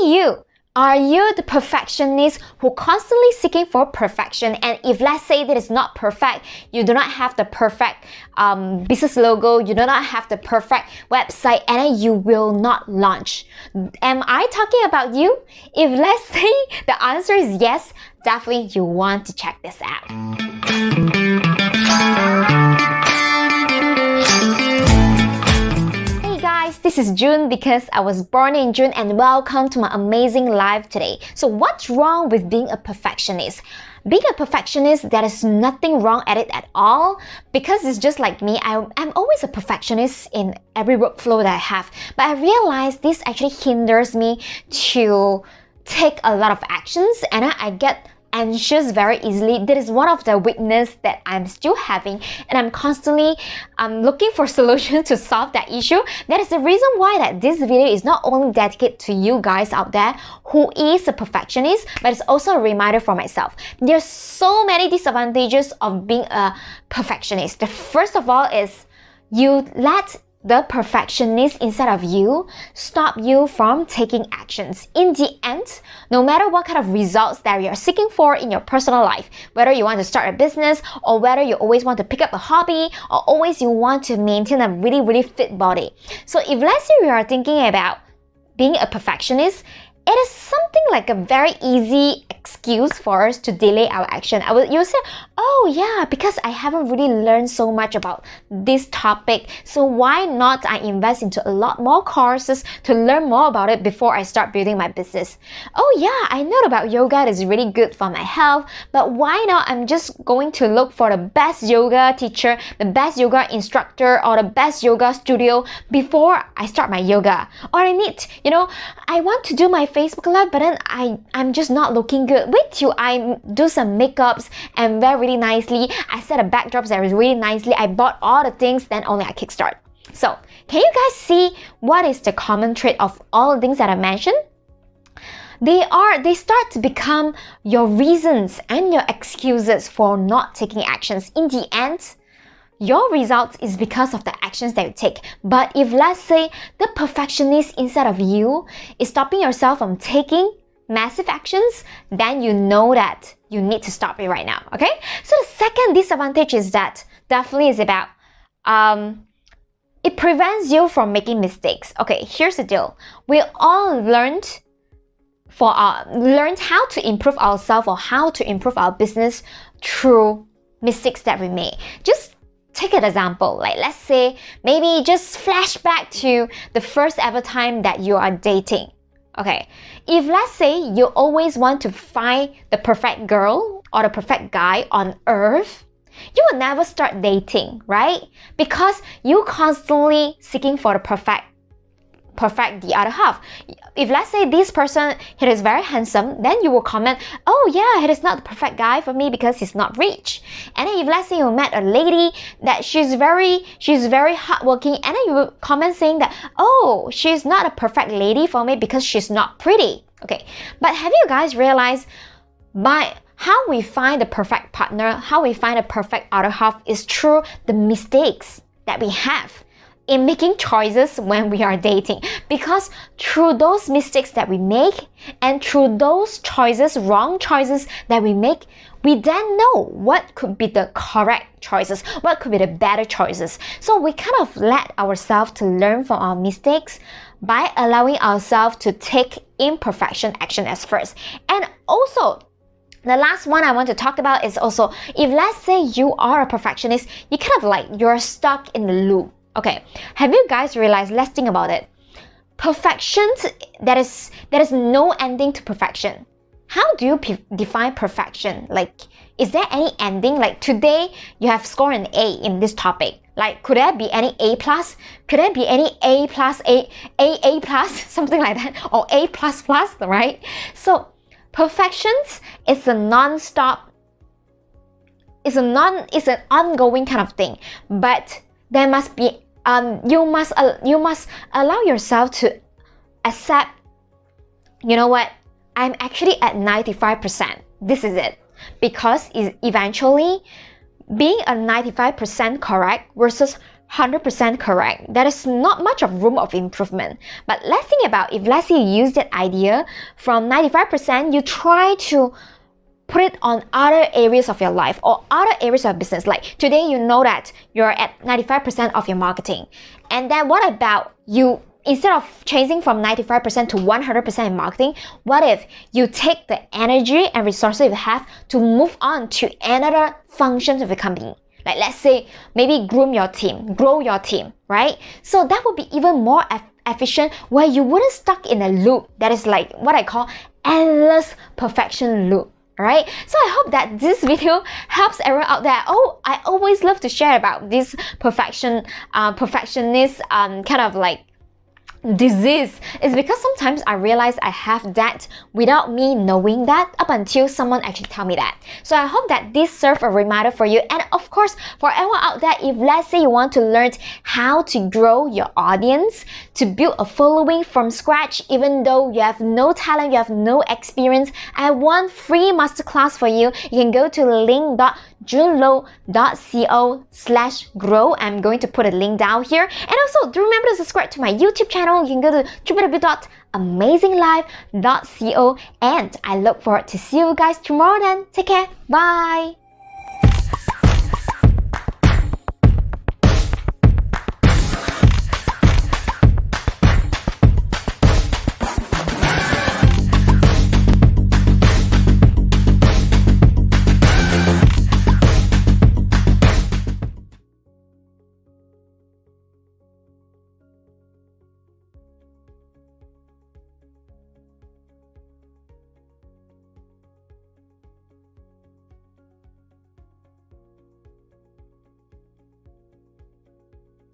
Hey you! Are you the perfectionist who constantly seeking for perfection, and if let's say that is not perfect, you do not have the perfect business logo, you do not have the perfect website, and then you will not launch? Am I talking about you? If let's say the answer is yes, definitely you want to check this out. This is June because I was born in June, and welcome to my amazing life today. So what's wrong with being a perfectionist? Being a perfectionist, there is nothing wrong at it at all, because it's just like me. I'm always a perfectionist in every workflow that I have, but I realize this actually hinders me to take a lot of actions, and I get anxious very easily. That is one of the weakness that I'm still having, and I'm constantly looking for solutions to solve that issue. That is the reason why that this video is not only dedicated to you guys out there who is a perfectionist, but it's also a reminder for myself. There's so many disadvantages of being a perfectionist. The first of all is you let the perfectionist inside of you stop you from taking actions. In the end, no matter what kind of results that you're seeking for in your personal life, whether you want to start a business, or whether you always want to pick up a hobby, or always you want to maintain a really fit body. So if let's say we are thinking about being a perfectionist, it is something like a very easy excuse for us to delay our action. You'll say, oh yeah, because I haven't really learned so much about this topic, so why not I invest into a lot more courses to learn more about it before I start building my business? Oh yeah, I know about yoga, it is really good for my health, but why not I'm just going to look for the best yoga teacher, the best yoga instructor, or the best yoga studio before I start my yoga? Or I want to do my Facebook Live, but then I'm just not looking good. Wait till I do some makeups and wear really nicely. I set a backdrop that is really nicely. I bought all the things, then only I kickstart. So, can you guys see what is the common trait of all the things that I mentioned? They start to become your reasons and your excuses for not taking actions. In the end, your results is because of the actions that you take. But if let's say the perfectionist inside of you is stopping yourself from taking massive actions, then you know that you need to stop it right now, okay? So the second disadvantage is that definitely is about it prevents you from making mistakes. Okay, here's the deal. We all learned how to improve ourselves or how to improve our business through mistakes that we made. Just take an example, like let's say maybe just flash back to the first ever time that you are dating. Okay, if let's say you always want to find the perfect girl or the perfect guy on earth, you will never start dating, right? Because you constantly seeking for the perfect the other half. If let's say this person, he is very handsome, then you will comment, oh yeah, he is not the perfect guy for me because he's not rich. And then if let's say you met a lady that she's very hardworking, and then you will comment saying that, oh, she's not a perfect lady for me because she's not pretty. Okay, but have you guys realized how we find the perfect partner, how we find a perfect other half is through the mistakes that we have in making choices when we are dating? Because through those mistakes that we make, and through those choices, wrong choices that we make, we then know what could be the correct choices, what could be the better choices. So we kind of let ourselves to learn from our mistakes by allowing ourselves to take imperfection action as first. And also, the last one I want to talk about is also, if let's say you are a perfectionist, you kind of like you're stuck in the loop. Okay, have you guys realized, let's think about it. Perfection, there is no ending to perfection. How do you define perfection? Like, is there any ending? Like today, you have scored an A in this topic. Like, could there be any A+? Could there be any A+, something like that? Or A++, right? So, perfection is a non-stop, it's an ongoing kind of thing. But there must be you must allow yourself to accept, you know what, I'm actually at 95%. This is it. Because eventually being a 95% correct versus 100% correct. There is not much of room of improvement. But let's think about if let's say you use that idea from 95%, you try to put it on other areas of your life or other areas of business. Like today, you know that you're at 95% of your marketing. And then what about you, instead of chasing from 95% to 100% in marketing, what if you take the energy and resources you have to move on to another functions of the company? Like let's say maybe grow your team, right? So that would be even more efficient, where you wouldn't stuck in a loop that is like what I call endless perfection loop. Right? So I hope that this video helps everyone out there. Oh, I always love to share about this perfectionist kind of like disease, is because sometimes I realize I have that without me knowing that up until someone actually tell me that. So I hope that this serves a reminder for you. And of course, for everyone out there, if let's say you want to learn how to grow your audience, to build a following from scratch, even though you have no talent, you have no experience, I have one free masterclass for you. You can go to link.junlo.co/grow. I'm going to put a link down here. And also do remember to subscribe to my YouTube channel. You can go to www.amazinglife.co, and I look forward to see you guys tomorrow then. Take care. Bye.